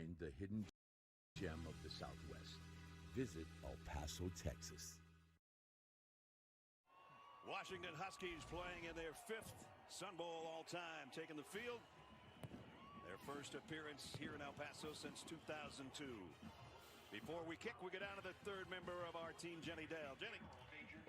find the hidden gem of the Southwest. Visit El Paso, Texas. Washington Huskies playing in their 5th Sun Bowl all time, taking the field. Their first appearance here in El Paso since 2002. Before we kick, we go down to the 3rd member of our team, Jenny Dale. Jenny.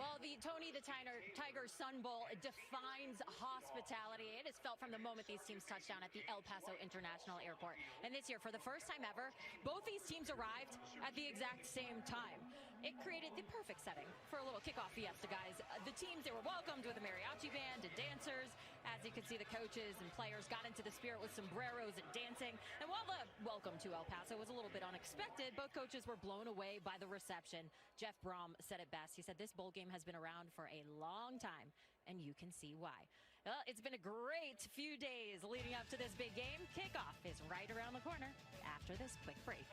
Well, the Tiger Sun Bowl defines hospitality. It is felt from the moment these teams touched down at the El Paso International Airport. And this year, for the first time ever, both these teams arrived at the exact same time. It created the perfect setting for a little kickoff fiesta, guys. The teams, they were welcomed with a mariachi band and dancers. As you can see, the coaches and players got into the spirit with sombreros and dancing. And while the welcome to El Paso was a little bit unexpected, both coaches were blown away by the reception. Jeff Brom said it best. He said this bowl game has been around for a long time, and you can see why. Well, it's been a great few days leading up to this big game. Kickoff is right around the corner after this quick break.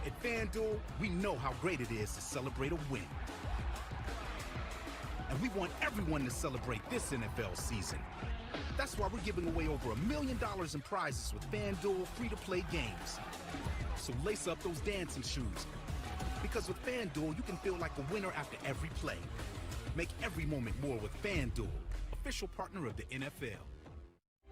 At FanDuel, we know how great it is to celebrate a win. And we want everyone to celebrate this NFL season. That's why we're giving away over $1 million in prizes with FanDuel free-to-play games. So lace up those dancing shoes. Because with FanDuel, you can feel like a winner after every play. Make every moment more with FanDuel, official partner of the NFL.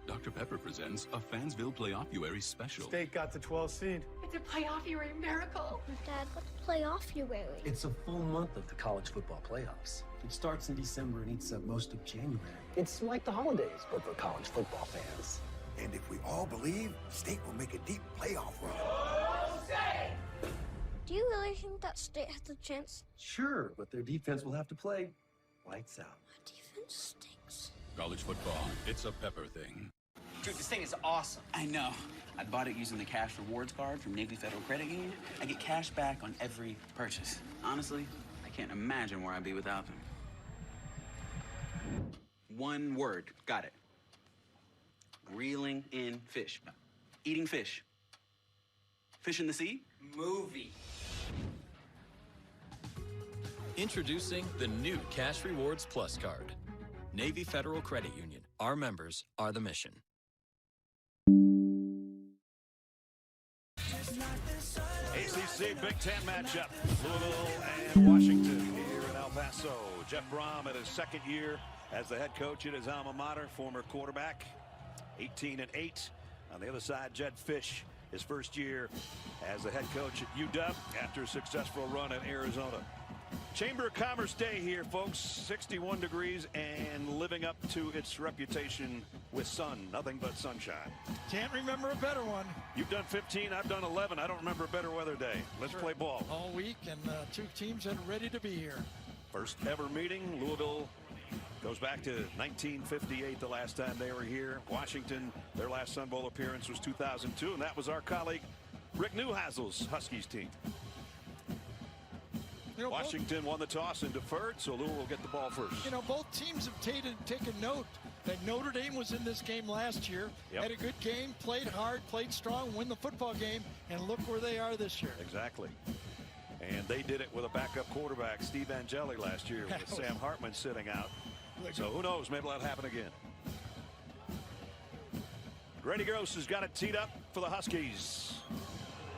Dr. Pepper presents a Fansville Playoff-uary special. State got the 12th seed. It's a playoff-uary miracle. Dad, what's playoff-uary? It's a full month of the college football playoffs. It starts in December and eats up most of January. It's like the holidays, but for college football fans. And if we all believe, State will make a deep playoff run. Oh, State! Do you really think that State has a chance? Sure, but their defense will have to play lights out. Our defense stinks. College football, it's a Pepper thing. Dude, this thing is awesome. I know. I bought it using the cash rewards card from Navy Federal Credit Union. I get cash back on every purchase. Honestly, I can't imagine where I'd be without them. One word. Got it. Reeling in fish. Eating fish. Fish in the sea? Movie. Introducing the new Cash Rewards Plus card. Navy Federal Credit Union. Our members are the mission. ACC Big Ten matchup. Louisville and Washington here in El Paso. Jeff Brom in his 2nd year as the head coach at his alma mater, former quarterback, 18-8. On the other side, Jedd Fisch, his 1st year as the head coach at UW after a successful run at Arizona. Chamber of Commerce Day here, folks. 61 degrees and living up to its reputation with sun. Nothing but sunshine. Can't remember a better one. You've done 15, I've done 11. I don't remember a better weather day. Let's play ball. All week, and 2 teams that are ready to be here. First ever meeting. Louisville goes back to 1958, the last time they were here. Washington, their last Sun Bowl appearance was 2002, and that was our colleague Rick Neuheisel's Huskies team. You know, Washington won the toss and deferred, so Louisville will get the ball first. You know, both teams have taken note that Notre Dame was in this game last year, had a good game, played hard, played strong, win the football game, and look where they are this year. Exactly. And they did it with a backup quarterback, Steve Angeli, last year with Sam Hartman sitting out. So who knows, maybe that'll happen again. Grady Gross has got it teed up for the Huskies.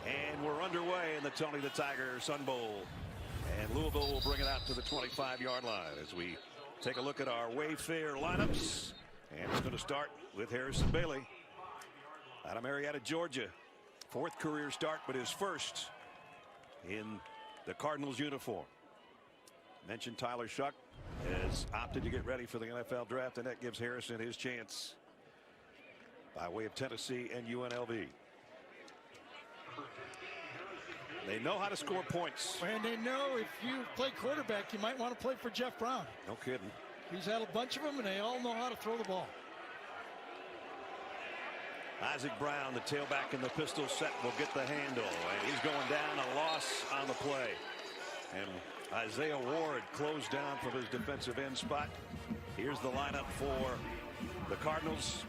And we're underway in the Tony the Tiger Sun Bowl. And Louisville will bring it out to the 25-yard line as we take a look at our Wayfair lineups. And it's going to start with Harrison Bailey out of Marietta, Georgia. 4th career start, but his 1st in the Cardinals uniform. Mentioned Tyler Shuck has opted to get ready for the NFL draft, and that gives Harrison his chance by way of Tennessee and UNLV. They know how to score points. And they know if you play quarterback, you might want to play for Jeff Brown. No kidding. He's had a bunch of them, and they all know how to throw the ball. Isaac Brown, the tailback in the pistol set, will get the handle, and he's going down, a loss on the play. And Isaiah Ward closed down from his defensive end spot. Here's the lineup for the Cardinals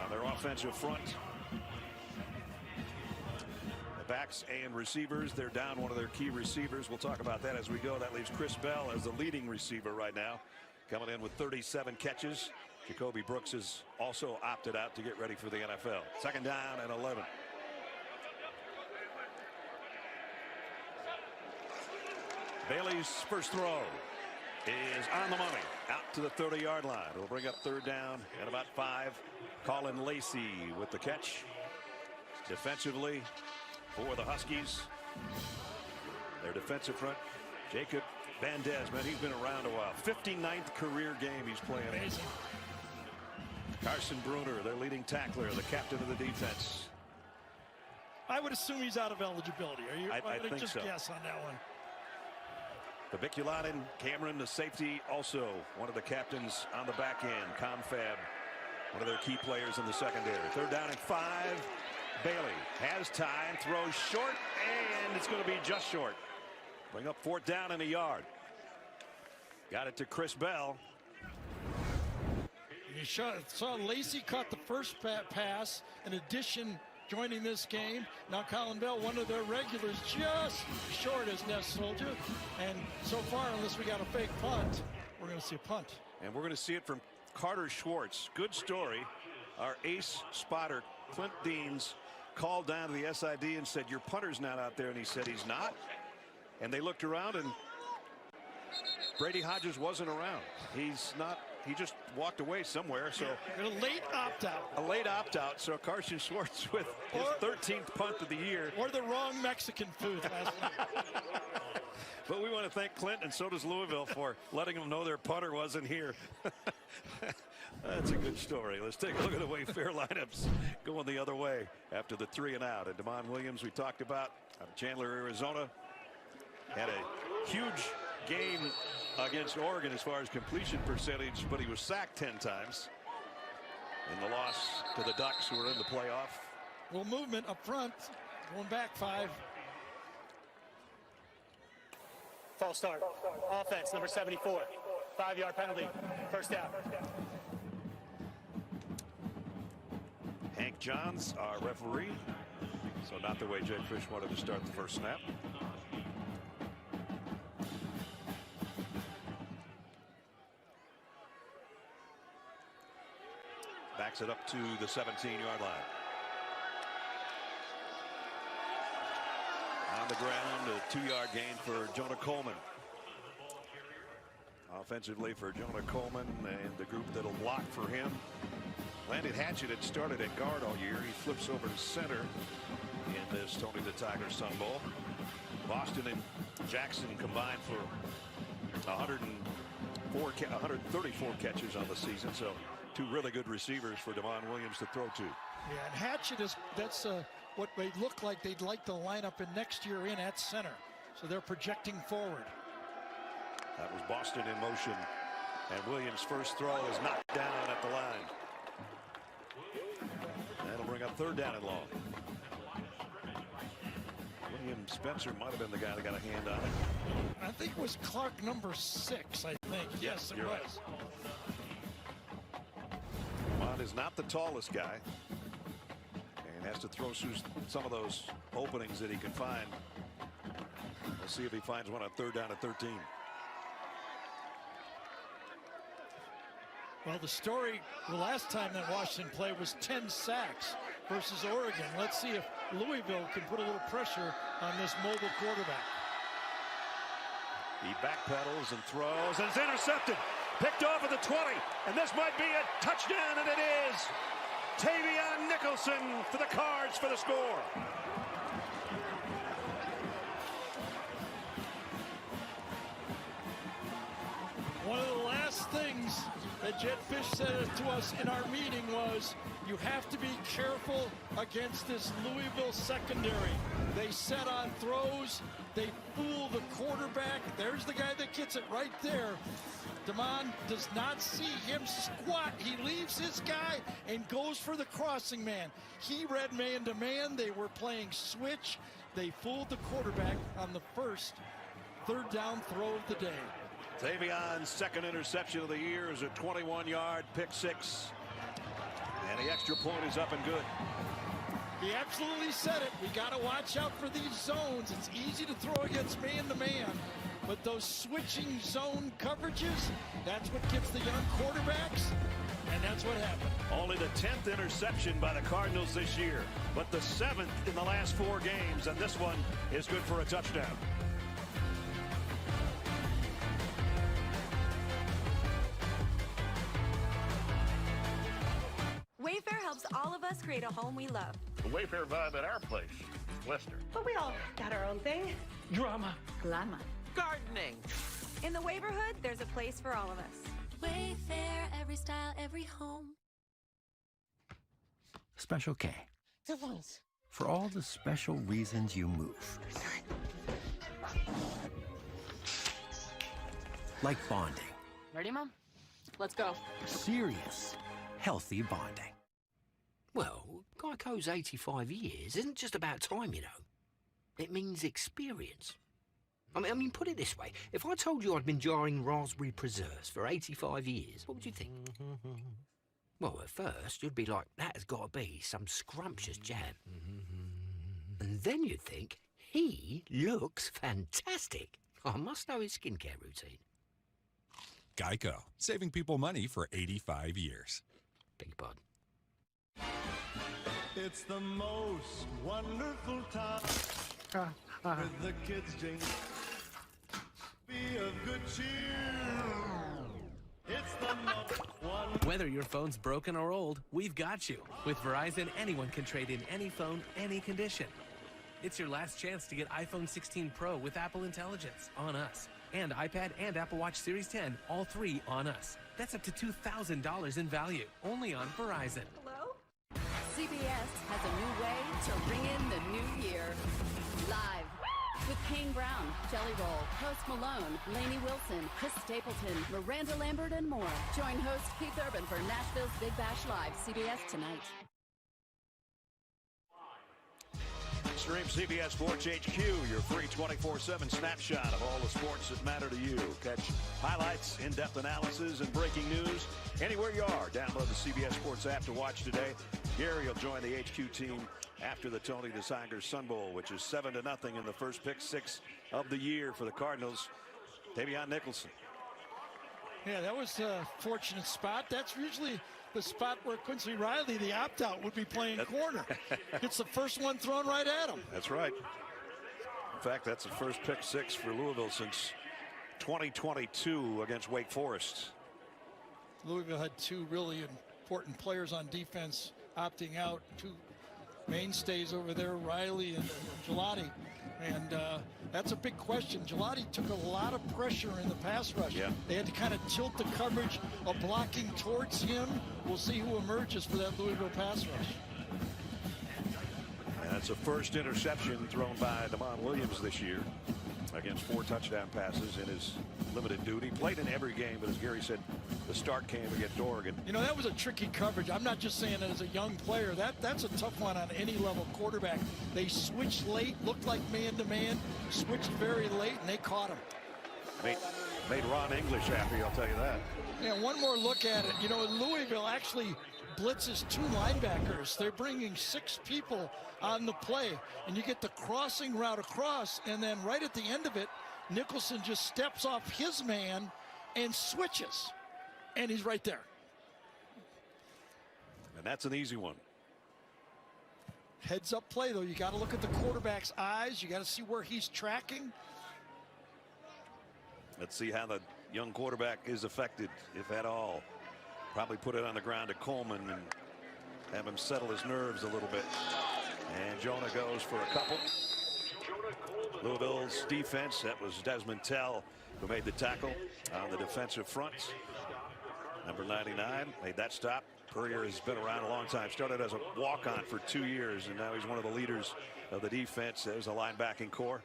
on their offensive front. backs and receivers. They're down one of their key receivers. We'll talk about that as we go. That leaves Chris Bell as the leading receiver right now, coming in with 37 catches. Jacoby Brooks has also opted out to get ready for the NFL. Second down and 11. Bailey's first throw is on the money, out to the 30-yard line. It'll bring up third down and about 5. Colin Lacey with the catch. Defensively for the Huskies, their defensive front, Jacob Bandez, man, he's been around a while. 59th career game he's playing. Amazing. Carson Bruner, their leading tackler, the captain of the defense. I would assume he's out of eligibility. Are you? I think just so. Guess on that one. Babiculatin, Cameron, the safety, also one of the captains on the back end. Confab, one of their key players in the secondary. Third down and 5. Bailey has time, throws short, and it's going to be just short. Bring up fourth down and a yard. Got it to Chris Bell. You saw Lacey caught the first pass. In addition, joining this game, now Colin Bell, one of their regulars, just short as Nest Soldier. And so far, unless we got a fake punt, we're going to see a punt. And we're going to see it from Carter Schwartz. Good story. Our ace spotter, Clint Deans, called down to the SID and said, "Your punter's not out there," and he said he's not. And they looked around, and Brady Hodges wasn't around. He's not. He just walked away somewhere. So a late opt-out. A late opt-out. So Carson Schwartz with his 13th punt of the year. Or the wrong Mexican food last night. But we want to thank Clint, and so does Louisville, for letting them know their punter wasn't here. That's a good story. Let's take a look at the way fair lineups going the other way after the 3 and out. And Damon Williams, we talked about, out of Chandler, Arizona, had a huge game against Oregon as far as completion percentage, but he was sacked 10 times in the loss to the Ducks, who were in the playoff. Well, movement up front, going back 5. False start. Offense, number 74. 5-yard penalty. First down. Hank Johns, our referee. So not the way Jake Fish wanted to start the first snap. Backs it up to the 17-yard line. On the ground, a 2-yard gain for Jonah Coleman. Offensively for Jonah Coleman and the group that'll block for him. Landon Hatchett had started at guard all year. He flips over to center in this Tony the Tiger Sun Bowl. Boston and Jackson combined for 134 catches on the season. So 2 really good receivers for Damon Williams to throw to. Yeah, and Hatchett that's what they look like they'd like to line up in next year in at center. So they're projecting forward. That was Boston in motion, and Williams' first throw is knocked down at the line. That'll bring up third down and long. William Spencer might have been the guy that got a hand on it. I think it was Clark, number 6, I think. Yes, it was. Right. Mont is not the tallest guy and has to throw through some of those openings that he can find. We'll see if he finds one on third down at 13. Well, the story the last time that Washington played was 10 sacks versus Oregon. Let's see if Louisville can put a little pressure on this mobile quarterback. He backpedals and throws, and it's intercepted. Picked off at the 20, and this might be a touchdown, and it is. Tavion Nicholson for the Cards for the score. One of the last things that Jet Fish said to us in our meeting was, you have to be careful against this Louisville secondary. They set on throws. They fool the quarterback. There's the guy that gets it right there. Damon does not see him squat. He leaves his guy and goes for the crossing man. He read man-to-man. They were playing switch. They fooled the quarterback on the first third down throw of the day. Tavion's second interception of the year is a 21-yard pick 6. And the extra point is up and good. He absolutely said it. We got to watch out for these zones. It's easy to throw against man-to-man, but those switching zone coverages, that's what gets the young quarterbacks, and that's what happened. Only the 10th interception by the Cardinals this year, but the 7th in the last 4 games, and this one is good for a touchdown. Wayfair helps all of us create a home we love. The Wayfair vibe at our place, Lester. But we all got our own thing. Drama. Glamour. Gardening. In the neighborhood, there's a place for all of us. Wayfair, every style, every home. Special K. For all the special reasons you move. Like bonding. Ready, Mom? Let's go. Serious, healthy bonding. Well, Geico's 85 years isn't just about time, you know. It means experience. I mean, put it this way. If I told you I'd been jarring raspberry preserves for 85 years, what would you think? Well, at first, you'd be like, that has got to be some scrumptious jam. And then you'd think, he looks fantastic. I must know his skincare routine. Geico, saving people money for 85 years. Big bud. It's the most wonderful time with the kids jingle. Be of good cheer. It's the most wonderful. Whether your phone's broken or old, we've got you. With Verizon, anyone can trade in any phone, any condition. It's your last chance to get iPhone 16 Pro with Apple Intelligence on us. And iPad and Apple Watch Series 10, all 3 on us. That's up to $2,000 in value, only on Verizon. Hello? CBS has a new way to ring in the new year. Live. With Kane Brown, Jelly Roll, Post Malone, Lainey Wilson, Chris Stapleton, Miranda Lambert, and more. Join host Keith Urban for Nashville's Big Bash Live, CBS tonight. Stream CBS Sports HQ, your free 24/7 snapshot of all the sports that matter to you. Catch highlights, in-depth analysis, and breaking news anywhere you are. Download the CBS Sports app to watch today. Gary will join the HQ team after the Tony DeSiger Sun Bowl, which is 7-0 in the first pick 6 of the year for the Cardinals. Davion Nicholson. Yeah, that was a fortunate spot. That's usually the spot where Quincy Riley, the opt-out, would be playing corner. It's the first one thrown right at him. That's right. In fact, that's the first pick 6 for Louisville since 2022 against Wake Forest. Louisville had 2 really important players on defense opting out, 2 mainstays over there, Riley and Gelati. And that's a big question. Gelati took a lot of pressure in the pass rush. Yeah. They had to kind of tilt the coverage of blocking towards him. We'll see who emerges for that Louisville pass rush. And that's the first interception thrown by Damon Williams this year against 4 touchdown passes in his limited duty. Played in every game, but as Gary said, the start came against Oregon. You know, that was a tricky coverage. I'm not just saying that as a young player. That's a tough one on any level quarterback. They switched late, looked like man-to-man, switched very late, and they caught him. Made Ron English happy, I'll tell you that. Yeah, one more look at it. You know, Louisville actually blitzes 2 linebackers. They're bringing 6 people on the play, and you get the crossing route across, and then right at the end of it, Nicholson just steps off his man and switches, and he's right there. And that's an easy one. Heads up play, though. You got to look at the quarterback's eyes. You got to see where he's tracking. Let's see how the young quarterback is affected, if at all. Probably put it on the ground to Coleman and have him settle his nerves a little bit. And Jonah goes for a couple. Louisville's defense, that was Desmond Tell who made the tackle on the defensive front. Number 99 made that stop. Purrier has been around a long time. Started as a walk-on for 2 years, and now he's one of the leaders of the defense. There's a linebacking core.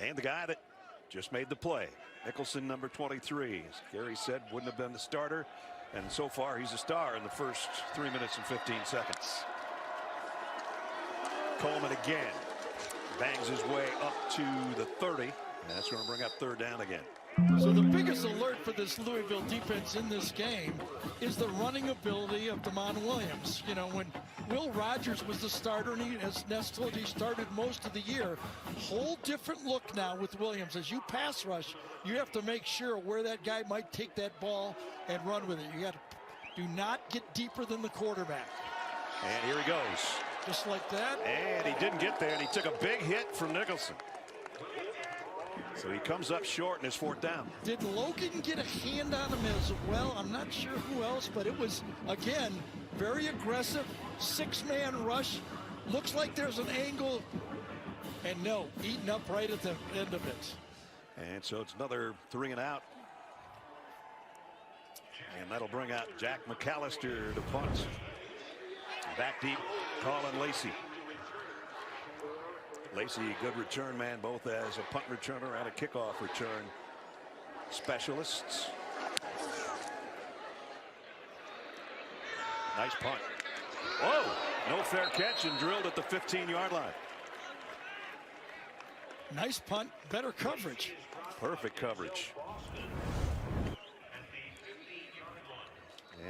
And the guy that just made the play, Nicholson, number 23. As Gary said, wouldn't have been the starter, and so far he's a star in the first 3 minutes and 15 seconds. Coleman again bangs his way up to the 30, and that's going to bring up 3rd down again. So the biggest alert for this Louisville defense in this game is the running ability of Damon Williams. You know, when Will Rogers was the starter, and he, as Ness told you, he started most of the year. Whole different look now with Williams. As you pass rush, you have to make sure where that guy might take that ball and run with it. You got to do not get deeper than the quarterback. And here he goes. Just like that. And he didn't get there, and he took a big hit from Nicholson. So he comes up short and is fourth down. Did Logan get a hand on him as well? I'm not sure who else, but it was, again, very aggressive, six-man rush. Looks like there's an angle, and no, eaten up right at the end of it. And so it's another 3 and out. And that'll bring out Jack McAllister to punt. Back deep, Colin Lacey. Lacey, good return man, both as a punt returner and a kickoff return specialists. Nice punt. Whoa! No fair catch and drilled at the 15-yard line. Nice punt, better coverage. Perfect coverage.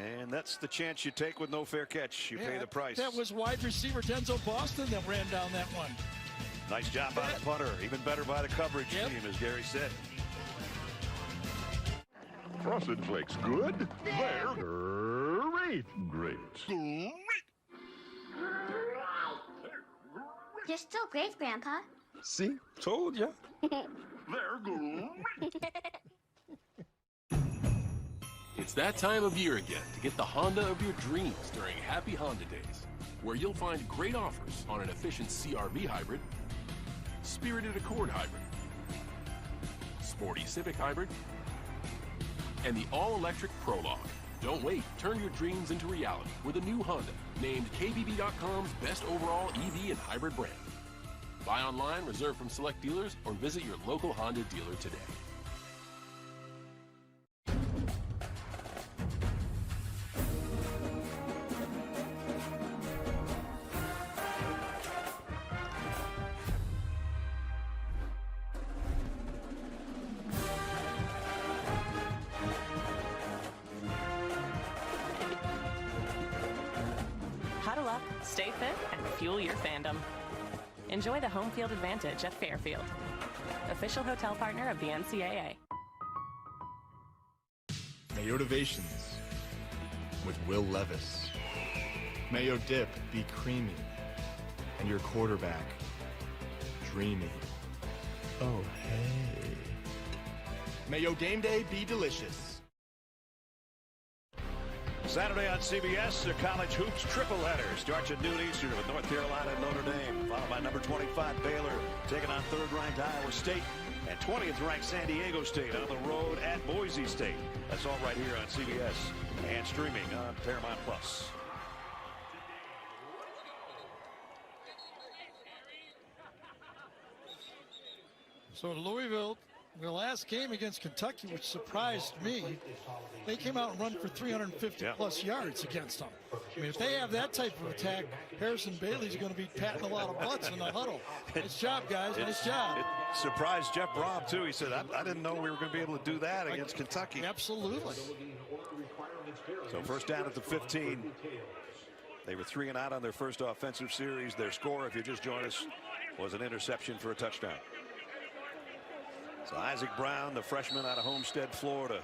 And that's the chance you take with no fair catch. You pay the price. That was wide receiver Denzel Boston that ran down that one. Nice job by the punter. Even better by the coverage team, as Gary said. Frosted Flakes, good? They're great. Great. You're still great, Grandpa. See? Told ya. They're great. It's that time of year again to get the Honda of your dreams during Happy Honda Days, where you'll find great offers on an efficient CR-V hybrid, spirited Accord hybrid, sporty Civic hybrid, and the all-electric Prologue. Don't wait. Turn your dreams into reality with a new Honda, named KBB.com's best overall EV and hybrid brand. Buy online, reserve from select dealers, or visit your local Honda dealer today. Huddle up, stay fit, and fuel your fandom. Enjoy the home field advantage at Fairfield, official hotel partner of the NCAA. Mayotivations with Will Levis. Mayo dip be creamy, and your quarterback dreamy. Oh, hey. Mayo game day be delicious. Saturday on CBS, the college hoops triple header starts at noon Eastern with North Carolina and Notre Dame, followed by number 25 Baylor taking on third-ranked Iowa State and 20th-ranked San Diego State on the road at Boise State. That's all right here on CBS and streaming on Paramount Plus. So Louisville, the last game against Kentucky, which surprised me, they came out and run for 350-plus yards against them. I mean, if they have that type of attack, Harrison Bailey's going to be patting a lot of butts in the huddle. Nice job, guys. Nice job. It surprised Jeff Brom, too. He said, I didn't know we were going to be able to do that against Kentucky. Absolutely. So first down at the 15. They were 3 and out on their first offensive series. Their score, if you just joined us, was an interception for a touchdown. So Isaac Brown, the freshman out of Homestead, Florida,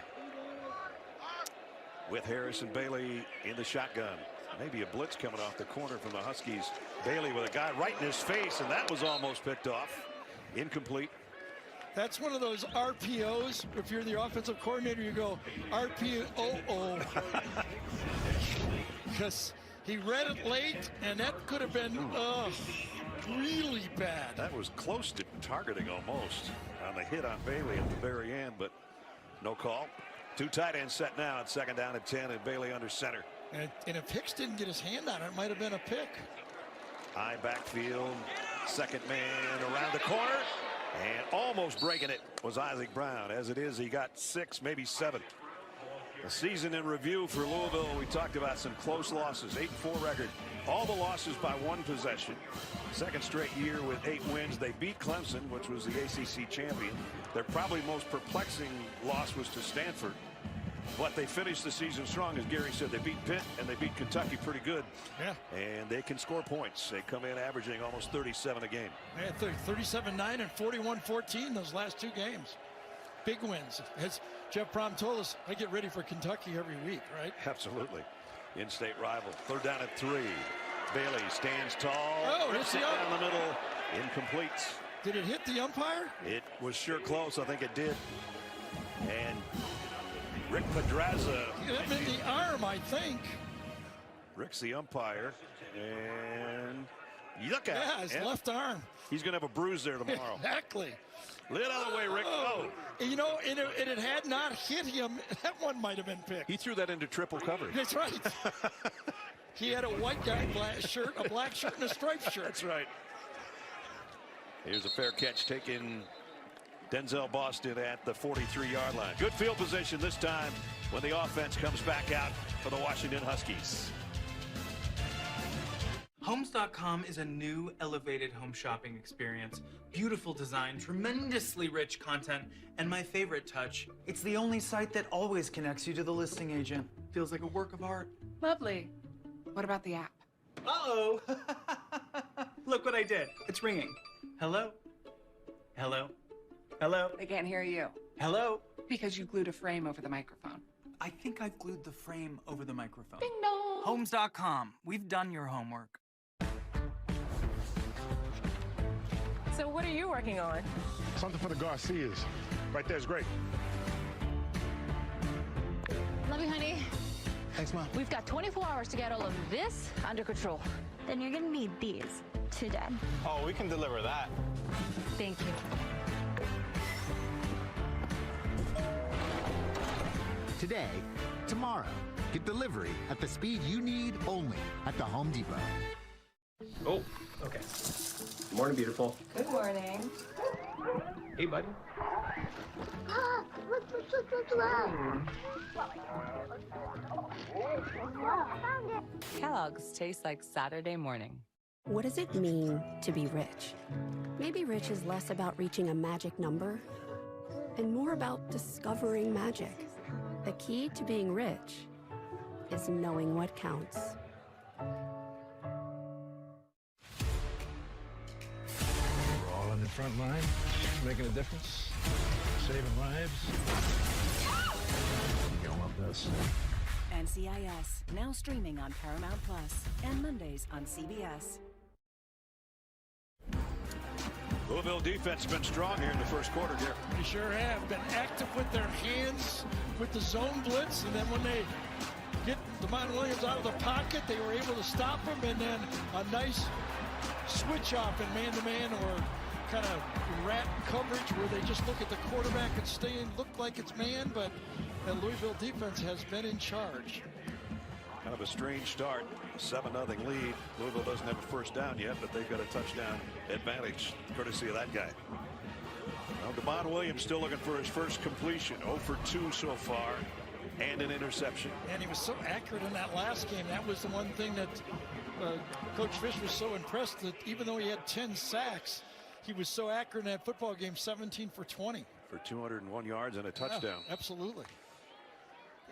with Harrison Bailey in the shotgun. Maybe a blitz coming off the corner from the Huskies. Bailey with a guy right in his face, and that was almost picked off. Incomplete. That's one of those RPOs. If you're the offensive coordinator, you go RPO. Because he read it late, and that could have been really bad. That was close to targeting almost on the hit on Bailey at the very end, but no call. 2 tight ends set now at second down at 10, and Bailey under center. And if Hicks didn't get his hand on it, it might have been a pick. High backfield, second man around the corner, and almost breaking it was Isaac Brown. As it is, he got 6, maybe 7. The season in review for Louisville. We talked about some close losses. 8-4 record. All the losses by one possession. Second straight year with 8 wins. They beat Clemson, which was the ACC champion. Their probably most perplexing loss was to Stanford. But they finished the season strong, as Gary said. They beat Pitt and they beat Kentucky pretty good. Yeah. And they can score points. They come in averaging almost 37 a game. Yeah, 37-9 and 41-14 those last 2 games. Big wins. As Jeff Brom told us, I get ready for Kentucky every week, right? Absolutely. In-state rival. 3rd down and 3. Bailey stands tall. Oh, rips it down the middle. Incomplete. Did it hit the umpire? It was sure close. I think it did. And Rick Pedraza. Hit him in the arm, I think. Rick's the umpire. And look at it. Yeah, his left arm. He's going to have a bruise there tomorrow. Exactly. Lay it out of the way, Rick. Oh. You know, and it had not hit him. That one might have been picked. He threw that into triple coverage. That's right. He had a white guy, black shirt, a black shirt, and a striped shirt. That's right. Here's a fair catch taken. Denzel Boston at the 43-yard line. Good field position this time when the offense comes back out for the Washington Huskies. Homes.com is a new, elevated home shopping experience. Beautiful design, tremendously rich content, and my favorite touch, it's the only site that always connects you to the listing agent. Feels like a work of art. Lovely. What about the app? Uh-oh. Look what I did. It's ringing. Hello? Hello? Hello? They can't hear you. Hello? Because you glued a frame over the microphone. I think I've glued the frame over the microphone. Ding dong. Homes.com. We've done your homework. So what are you working on? Something for the Garcias. Right there's great. Love you, honey. Thanks, Mom. We've got 24 hours to get all of this under control. Then you're gonna need these today. Oh, we can deliver that. Thank you. Today, tomorrow. Get delivery at the speed you need only at the Home Depot. Oh, okay. Good morning, beautiful. Good morning. Hey, buddy. Kellogg's tastes like Saturday morning. What does it mean to be rich? Maybe rich is less about reaching a magic number and more about discovering magic. The key to being rich is knowing what counts. We're all on the front line, making a difference, saving lives. You don't want this. NCIS, now streaming on Paramount Plus and Mondays on CBS. Louisville defense has been strong here in the first quarter, Gary. They sure have. Been active with their hands, with the zone blitz, and then when they get Demond Williams out of the pocket, they were able to stop him, and then a nice switch off in man-to-man or kind of rat coverage where they just look at the quarterback and stay in, look like it's man, but the Louisville defense has been in charge. Kind of a strange start. 7-0 lead. Louisville doesn't have a first down yet, but they've got a touchdown advantage courtesy of that guy. Now Demond Williams still looking for his first completion. 0 for 2 so far and an interception. And he was so accurate in that last game. That was the one thing that Coach Fish was so impressed that even though he had 10 sacks, he was so accurate in that football game, 17 for 20. For 201 yards and a touchdown. Yeah, absolutely.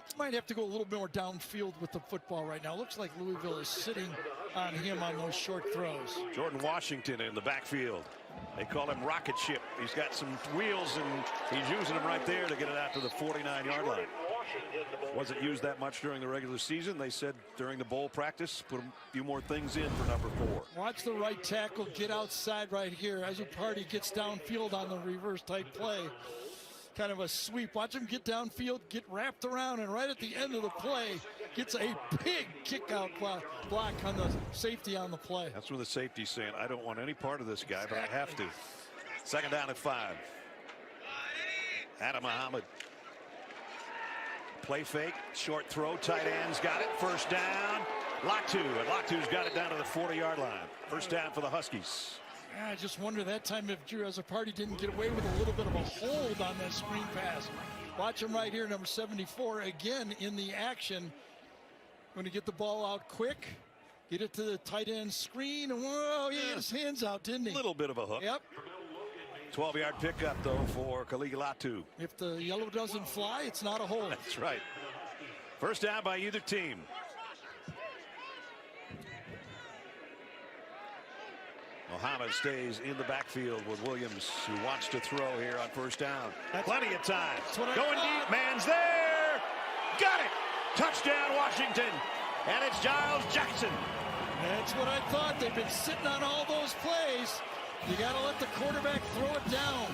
He might have to go a little bit more downfield with the football right now. Looks like Louisville is sitting on him on those short throws. Jordan Washington in the backfield. They call him Rocket Ship. He's got some wheels and he's using them right there to get it out to the 49-yard line. Wasn't used that much during the regular season. They said during the bowl practice, put a few more things in for number 4. Watch the right tackle get outside right here as Uparty gets downfield on the reverse type play. Kind of a sweep. Watch him get downfield, get wrapped around, and right at the end of the play, gets a big kick-out block on the safety on the play. That's where the safety's saying, I don't want any part of this guy, but I have to. 2nd down and 5. Adam Muhammad. Play fake, short throw, tight end's got it. First down, Latu, and Latu's got it down to the 40-yard line. First down for the Huskies. I just wonder that time if Drew Party didn't get away with a little bit of a hold on that screen pass. Watch him right here, number 74, again in the action. Going to get the ball out quick, get it to the tight end screen, and whoa, he had his hands out, didn't he? A little bit of a hook. Yep. 12-yard pickup, though, for Kaligulatu. If the yellow doesn't fly, it's not a hold. That's right. First down by either team. Muhammad stays in the backfield with Williams, who wants to throw here on first down. Plenty of time. Going deep, man's there. Got it. Touchdown, Washington. And it's Giles Jackson. That's what I thought. They've been sitting on all those plays. You got to let the quarterback throw it down.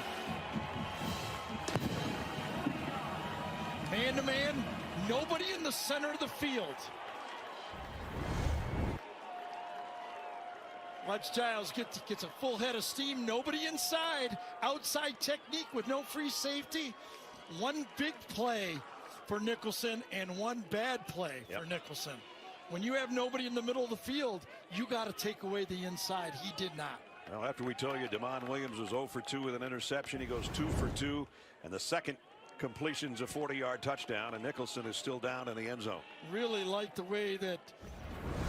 Man to man, nobody in the center of the field. Watch Giles gets a full head of steam. Nobody inside. Outside technique with no free safety. One big play for Nicholson and one bad play for Nicholson. When you have nobody in the middle of the field, you got to take away the inside. He did not. Well, after we tell you Damon Williams was 0 for 2 with an interception, he goes 2 for 2, and the second completion's a 40-yard touchdown, and Nicholson is still down in the end zone. Really like the way that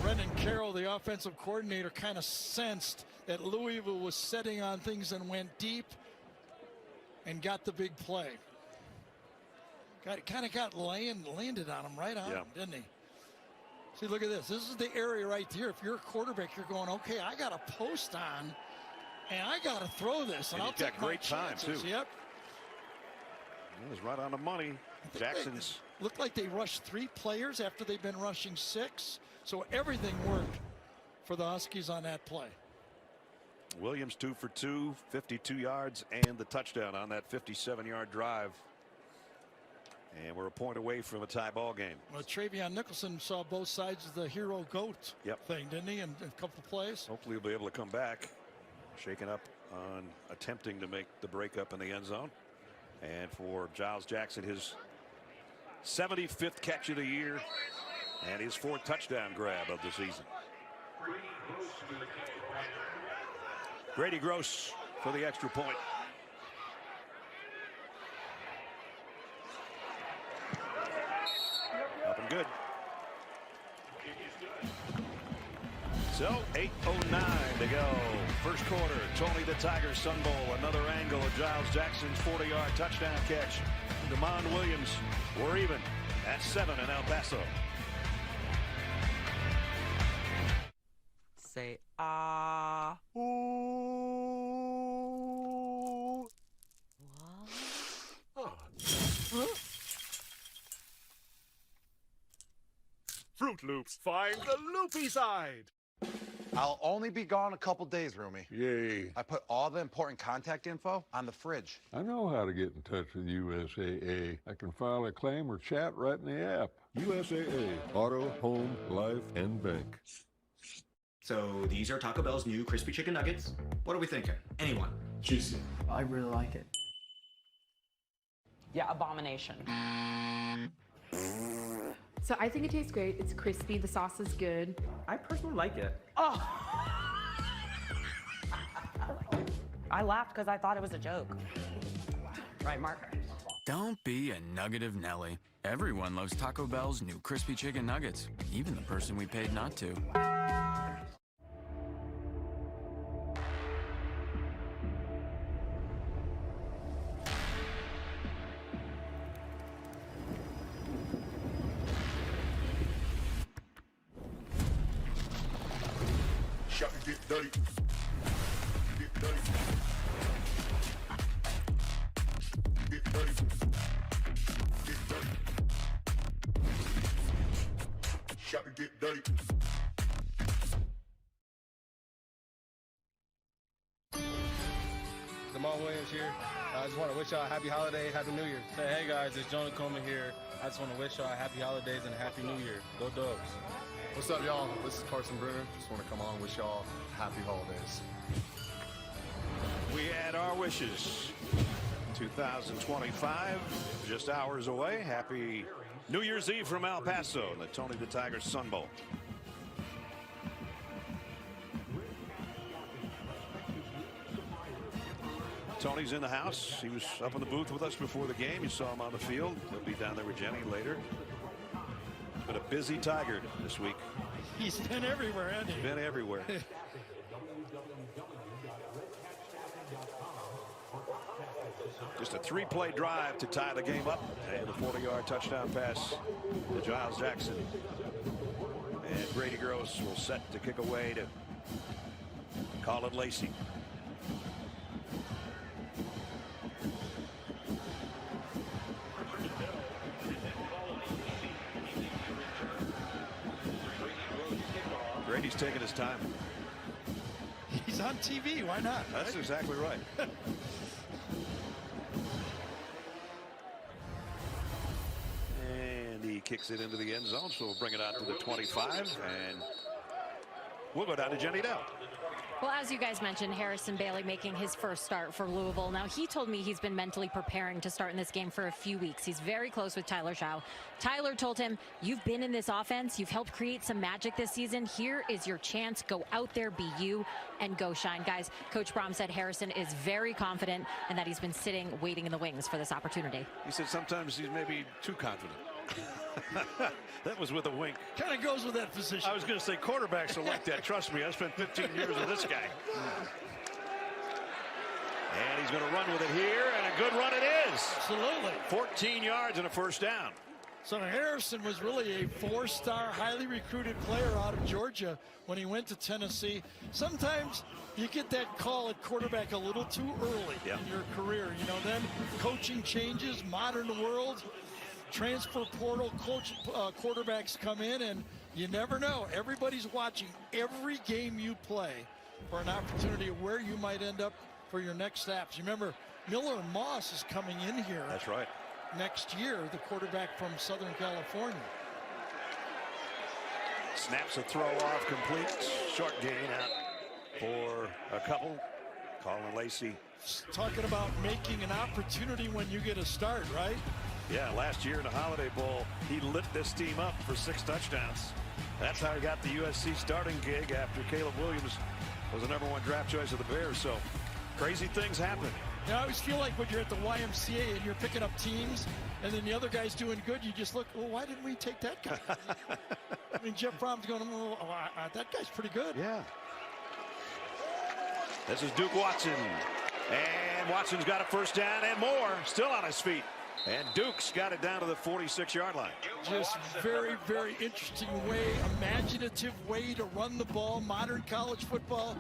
Brendan Carroll, the offensive coordinator, kind of sensed that Louisville was setting on things and went deep and got the big play. Kind of got landed on him right on him, didn't he? See, look at this. This is the area right here. If you're a quarterback, you're going, okay, I got a post on, and I got to throw this, and I'll take my chances. Time, too. Yep. He was right on the money. Jackson's looked like they rushed 3 players after they've been rushing 6. So everything worked for the Huskies on that play. Williams 2 for 2, 52 yards, and the touchdown on that 57-yard drive. And we're a point away from a tie ball game. Well, Travion Nicholson saw both sides of the hero goat thing, didn't he, in a couple of plays? Hopefully he'll be able to come back. Shaken up on attempting to make the break up in the end zone. And for Giles Jackson, his 75th catch of the year and his 4th touchdown grab of the season. Grady Gross for the extra point. Up and good. So 8:09 to go. First quarter. Tony the Tiger Sun Bowl. Another angle of Giles Jackson's 40-yard touchdown catch. Damon Williams. We're even at 7 in El Paso. Say ah. Ooh. What? Fruit Loops. Find the loopy side. I'll only be gone a couple days, Rumi. Yay. I put all the important contact info on the fridge. I know how to get in touch with USAA. I can file a claim or chat right in the app. USAA. Auto, home, life, and bank. So these are Taco Bell's new crispy chicken nuggets. What are we thinking? Anyone? Juicy. I really like it. Yeah, abomination. So I think it tastes great. It's crispy. The sauce is good. I personally like it. Oh! I laughed because I thought it was a joke. Right, Mark? Don't be a nugget of Nelly. Everyone loves Taco Bell's new crispy chicken nuggets, even the person we paid not to. Shot and get dirty. Get dirty. Get dirty. Get dirty. Shot and get dirty. Damon Williams here. I just want to wish y'all a happy holiday, happy New Year. Hey guys, it's Jonah Coleman here. I just want to wish y'all a happy holidays and a happy New Year. Go Dogs. What's up, y'all? This is Carson Bruner. Just want to come on and wish y'all happy holidays. We had our wishes. 2025, just hours away. Happy New Year's Eve from El Paso in the Tony the Tiger Sun Bowl. Tony's in the house. He was up in the booth with us before the game. You saw him on the field. He'll be down there with Jenny later. It's been a busy Tiger this week. He's been everywhere, hasn't he? Been everywhere. Just a 3-play drive to tie the game up, and a 40-yard touchdown pass to Giles Jackson. And Grady Gross will set to kick away to Colin Lacey. Brady's taking his time. He's on TV. Why not? That's right? exactly right. And he kicks it into the end zone, so we'll bring it out to the 25, and we'll go down to Jenny Dell. Well, as you guys mentioned, Harrison Bailey making his first start for Louisville. Now, he told me he's been mentally preparing to start in this game for a few weeks. He's very close with Tyler Shaw. Tyler told him, you've been in this offense. You've helped create some magic this season. Here is your chance. Go out there, be you, and go shine. Guys, Coach Brom said Harrison is very confident and that he's been sitting, waiting in the wings for this opportunity. He said sometimes he's maybe too confident. That was with a wink. Kind of goes with that position. I was going to say quarterbacks are like that. Trust me, I spent 15 years with this guy. And he's going to run with it here, and a good run it is. Absolutely. 14 yards and a first down. So Harrison was really a 4-star, highly recruited player out of Georgia when he went to Tennessee. Sometimes you get that call at quarterback a little too early in your career. You know, then coaching changes, modern world. Transfer portal quarterbacks come in, and you never know. Everybody's watching every game you play for an opportunity of where you might end up for your next snaps. You remember Miller Moss is coming in here. That's right. Next year, the quarterback from Southern California. Snaps a throw off, complete. Short gain out for a couple. Colin Lacey. Talking about making an opportunity when you get a start, right? Yeah, last year in the Holiday Bowl, he lit this team up for 6 touchdowns. That's how he got the USC starting gig after Caleb Williams was the #1 draft choice of the Bears. So crazy things happen. Yeah, I always feel like when you're at the YMCA and you're picking up teams and then the other guy's doing good, you just look, well, why didn't we take that guy? I mean, Jeff Brom's going, well, that guy's pretty good. Yeah. This is Duke Watson. And Watson's got a first down and more. Still on his feet. And Duke's got it down to the 46-yard line. Just very, very interesting way, imaginative way to run the ball. Modern college football.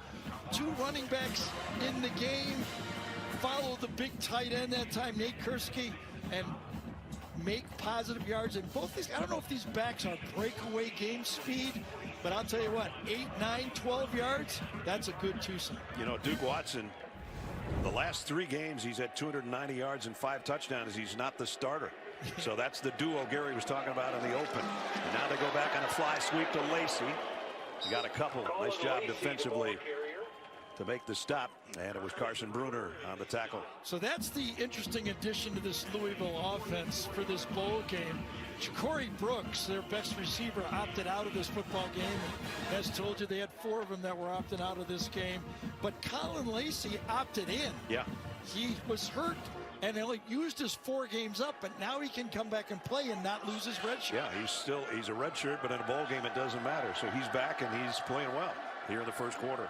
2 running backs in the game. Follow the big tight end that time, Nate Kursky, and make positive yards. And both these, I don't know if these backs are breakaway game speed, but I'll tell you what, 8, 9, 12 yards, that's a good twosome. You know, Duke Watson, the last 3 games, he's had 290 yards and 5 touchdowns. He's not the starter. So that's the duo Gary was talking about in the open. And now they go back on a fly sweep to Lacey. He got a couple. Nice job defensively to make the stop. And it was Carson Bruner on the tackle. So that's the interesting addition to this Louisville offense for this bowl game. Ja'Cory Brooks, their best receiver, opted out of this football game. And as told you, they had 4 of them that were opted out of this game. But Colin Lacey opted in. Yeah. He was hurt and only used his 4 games up, but now he can come back and play and not lose his red shirt. Yeah, he's a red shirt, but in a bowl game it doesn't matter. So he's back and he's playing well here in the first quarter.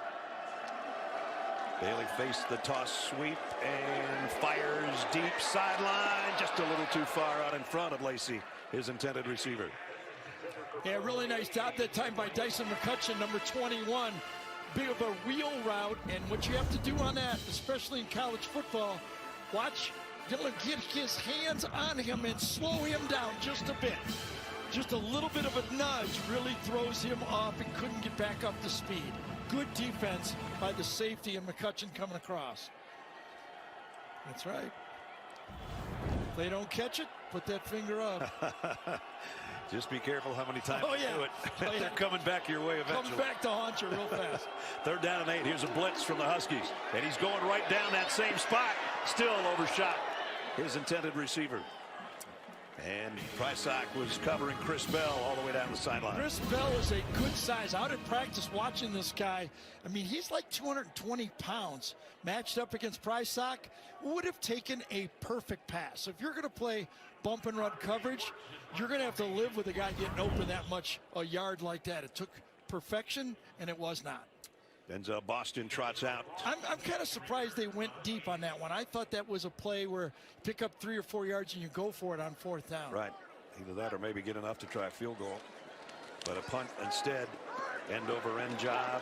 Bailey faced the toss sweep and fires deep sideline, just a little too far out in front of Lacey, his intended receiver. Yeah, really nice job that time by Dyson McCutcheon, number 21. Big of a wheel route, and what you have to do on that, especially in college football, watch, get his hands on him and slow him down just a bit. Just a little bit of a nudge really throws him off and couldn't get back up to speed. Good defense by the safety and McCutcheon coming across. That's right. If they don't catch it, put that finger up. Just be careful how many times you do it. They're coming back your way eventually. Comes back to haunt you real fast. 3rd down and 8. Here's a blitz from the Huskies. And he's going right down that same spot. Still overshot his intended receiver. And Prizepicks was covering Chris Bell all the way down the sideline. Chris Bell is a good size. Out in practice watching this guy, I mean, he's like 220 pounds. Matched up against Prizepicks, would have taken a perfect pass. If you're going to play bump and run coverage, you're going to have to live with a guy getting open that much a yard like that. It took perfection, and it was not. Denzel Boston trots out. I'm kind of surprised they went deep on that one. I thought that was a play where you pick up 3 or 4 yards and you go for it on 4th down. Right. Either that or maybe get enough to try a field goal. But a punt instead. End over end job.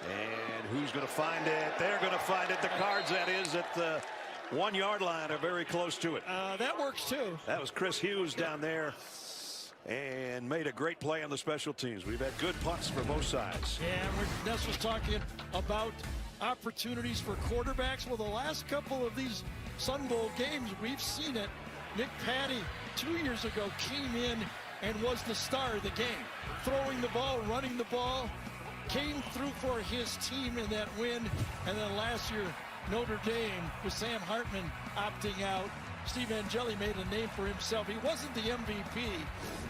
And who's going to find it? They're going to find it. The Cards, that is, at the 1 yard line are very close to it. That works too. That was Chris Hughes down there. And made a great play on the special teams. We've had good punts for both sides. Yeah, Ness was talking about opportunities for quarterbacks. Well, the last couple of these Sun Bowl games, we've seen it. Nick Patty 2 years ago came in and was the star of the game. Throwing the ball, running the ball, came through for his team in that win. And then last year, Notre Dame with Sam Hartman opting out. Steve Angeli made a name for himself. He wasn't the MVP,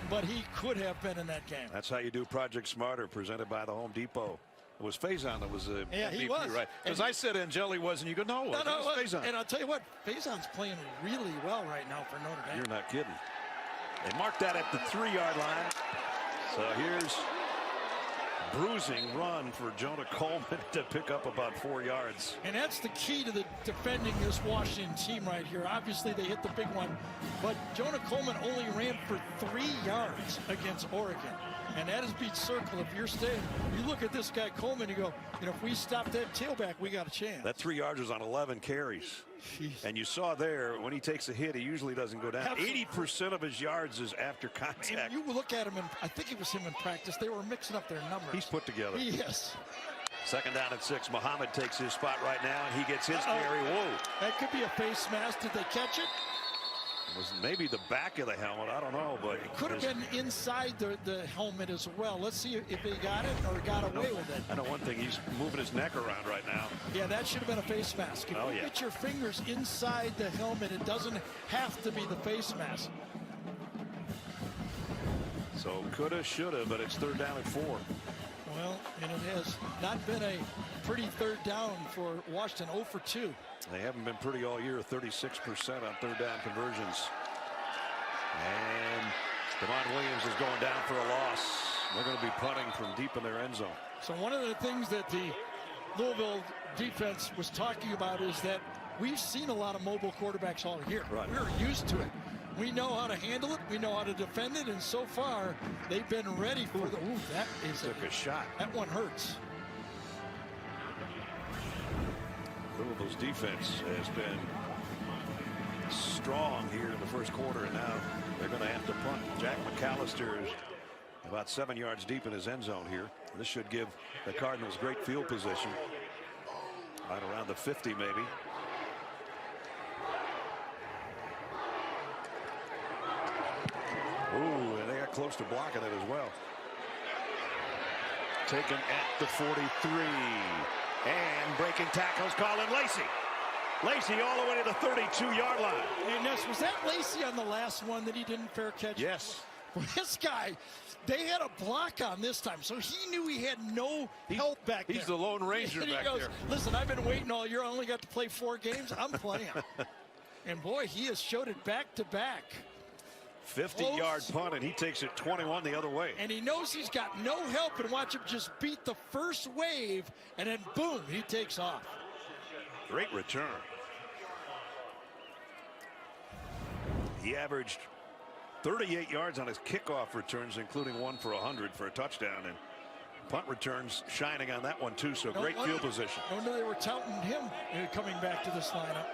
but he could have been in that game. That's how you do Project Smarter, presented by the Home Depot. It was Faison that was the MVP, he was. Right? Because I said Angeli was, and you go, no, it was Faison. And I'll tell you what, Faison's playing really well right now for Notre Dame. You're not kidding. They marked that at the 3 yard line. So here's bruising run for Jonah Coleman to pick up about 4 yards. And that's the key to the defending this Washington team right here. Obviously, they hit the big one, but Jonah Coleman only ran for 3 yards against Oregon. And that is beat circle. If you're staying, you look at this guy Coleman, you go, you know, if we stop that tailback, we got a chance. That 3 yards was on 11 carries. Jeez. And you saw there, when he takes a hit, he usually doesn't go down. 80% of his yards is after contact. And you look at him, and I think it was him in practice. They were mixing up their numbers. He's put together. Yes. 2nd down and 6. Muhammad takes his spot right now, and he gets his carry. Whoa. That could be a face mask. Did they catch it? It was maybe the back of the helmet. I don't know, but it could have been inside the helmet as well. Let's see if he got it or got away with it. I know one thing, he's moving his neck around right now. Yeah, that should have been a face mask. If you get your fingers inside the helmet, it doesn't have to be the face mask. So coulda, shoulda, but it's 3rd down and 4. Well, and it has not been a pretty 3rd down for Washington. 0 for 2. They haven't been pretty all year, 36% on 3rd down conversions. And Devon Williams is going down for a loss. They're going to be punting from deep in their end zone. So one of the things that the Louisville defense was talking about is that we've seen a lot of mobile quarterbacks all year. Right. We're used to it. We know how to handle it. We know how to defend it. And so far, they've been ready for the. Ooh, that is took a shot. That one hurts. Louisville's defense has been strong here in the 1st quarter, and now they're going to have to punt. Jack McAllister is about 7 yards deep in his end zone here. This should give the Cardinals great field position. Right around the 50 maybe. Ooh, and they got close to blocking it as well. Taken at the 43. And breaking tackles, Colin Lacey. Lacey all the way to the 32-yard line. And Ness, was that Lacey on the last one that he didn't fair catch? Yes. Well, this guy, they had a block on this time, so he knew he had no help back there. He's the Lone Ranger back there. Listen, I've been waiting all year. I only got to play 4 games. I'm playing. And boy, he has showed it back to back. 50-yard punt, and he takes it 21 the other way. And he knows he's got no help, and watch him just beat the first wave, and then boom, he takes off. Great return. He averaged 38 yards on his kickoff returns, including 1 for 100 for a touchdown, and punt returns shining on that one too. So great field position. No wonder they were touting him coming back to this lineup.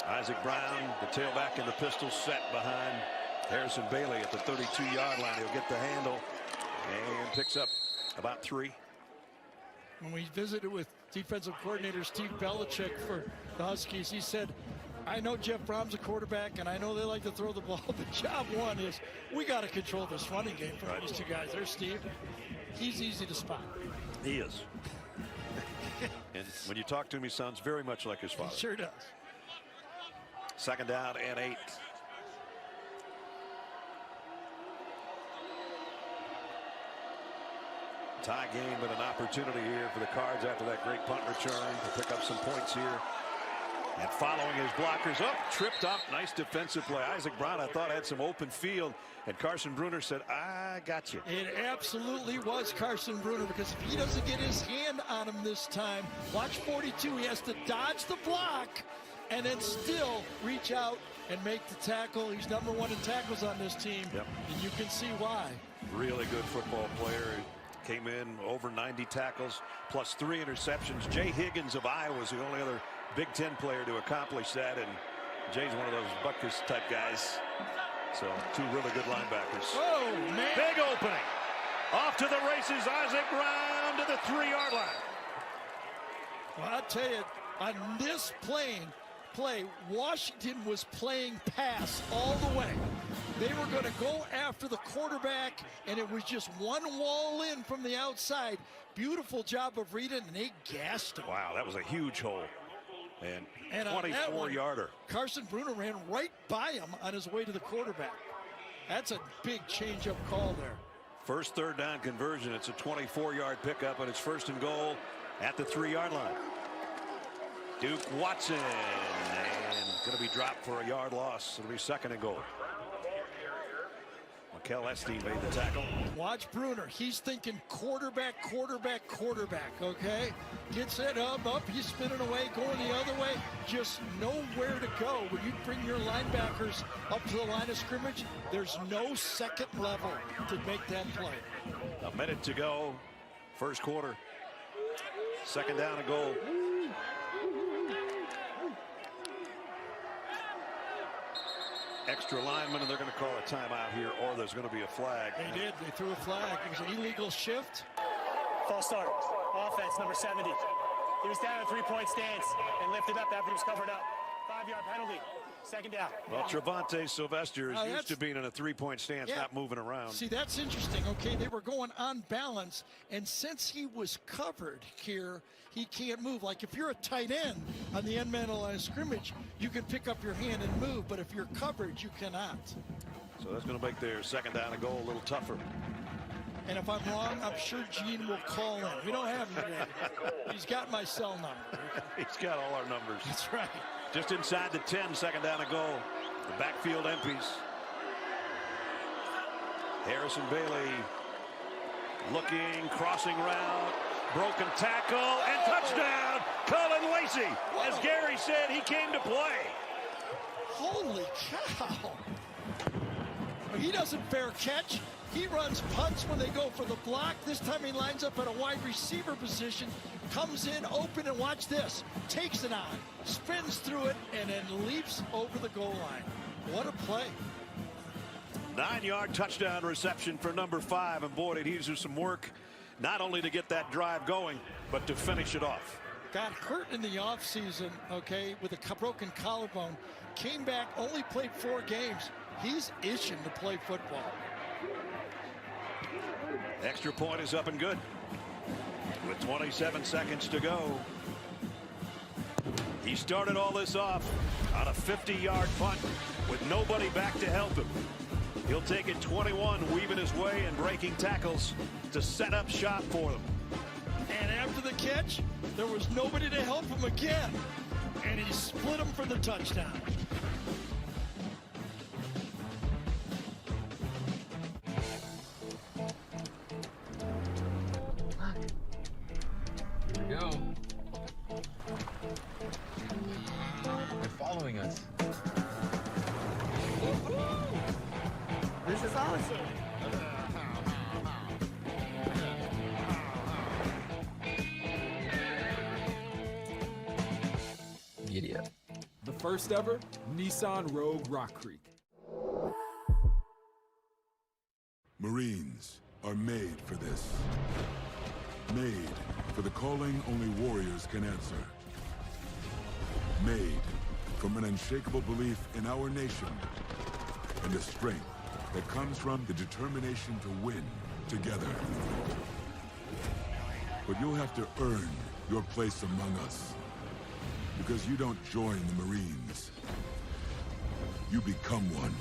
Isaac Brown, the tailback in the pistol set behind Harrison Bailey at the 32-yard line. He'll get the handle and picks up about 3. When we visited with defensive coordinator Steve Belichick for the Huskies, he said, I know Jeff Brom's a quarterback, and I know they like to throw the ball, but job one is we got to control this running game for these 2 guys. There's Steve. He's easy to spot. He is. And when you talk to him, he sounds very much like his father. He sure does. Second down and 8. Tie game, but an opportunity here for the Cards after that great punt return to pick up some points here. And following his blockers up, tripped up, nice defensive play. Isaac Brown, I thought, had some open field, and Carson Bruner said, I got you. It absolutely was Carson Bruner, because if he doesn't get his hand on him this time, watch 42, he has to dodge the block and then still reach out and make the tackle. He's number 1 in tackles on this team, and you can see why. Really good football player. Came in over 90 tackles, plus 3 interceptions. Jay Higgins of Iowa was the only other Big Ten player to accomplish that, and Jay's one of those Butkus type guys. So 2 really good linebackers. Oh, man. Big opening. Off to the races, Isaac Brown to the 3-yard line. Well, I'll tell you, on this play, Washington was playing pass all the way. They were going to go after the quarterback, and it was just one wall in from the outside. Beautiful job of reading, and they gassed him. Wow, that was a huge hole. And 24-yarder. Carson Bruner ran right by him on his way to the quarterback. That's a big change-up call there. First third down conversion. It's a 24-yard pickup, and it's 1st and goal at the 3-yard line. Duke Watson, and going to be dropped for a yard loss. It'll be 2nd and goal. Mikel Estee made the tackle. Watch Bruner. He's thinking quarterback, okay? Gets it up, he's spinning away, going the other way. Just nowhere to go. When you bring your linebackers up to the line of scrimmage, there's no second level to make that play. A minute to go. First quarter. 2nd down and goal. Extra lineman, and they're going to call a timeout here, or there's going to be a flag. They did. They threw a flag. It was an illegal shift. False start. Offense, number 70. He was down in a 3-point stance and lifted up after he was covered up. 5-yard penalty. 2nd down. Well, Trevante Sylvester is used to being in a 3-point stance, not moving around. See, that's interesting. Okay, they were going on balance, and since he was covered here, he can't move. Like if you're a tight end on the end man line of scrimmage, you can pick up your hand and move, but if you're covered, you cannot. So that's going to make their 2nd down and goal a little tougher. And if I'm wrong, I'm sure Gene will call in. We don't have him today. He's got my cell number. He's got all our numbers. That's right. Just inside the 10, 2nd down and goal. The backfield empties. Harrison Bailey looking, crossing route, broken tackle, and touchdown, Cullen Lacey. As Gary said, he came to play. Holy cow. He doesn't fair catch. He runs punts when they go for the block. This time he lines up at a wide receiver position, comes in open, and watch this. Takes it on, spins through it, and then leaps over the goal line. What a play. 9-yard touchdown reception for number 5, and boy, did he do some work, not only to get that drive going, but to finish it off. Got hurt in the offseason, okay, with a broken collarbone. Came back, only played 4 games. He's itching to play football. Extra point is up and good. With 27 seconds to go. He started all this off on a 50-yard punt with nobody back to help him. He'll take it 21, weaving his way and breaking tackles to set up shop for them. And after the catch, there was nobody to help him again. And he split him for the touchdown. Here we go. They're following us. This is awesome. Idiot. The first ever Nissan Rogue Rock Creek. Marines are made for this. Made for the calling only warriors can answer. Made from an unshakable belief in our nation and a strength that comes from the determination to win together. But you'll have to earn your place among us, because you don't join the Marines. you become one.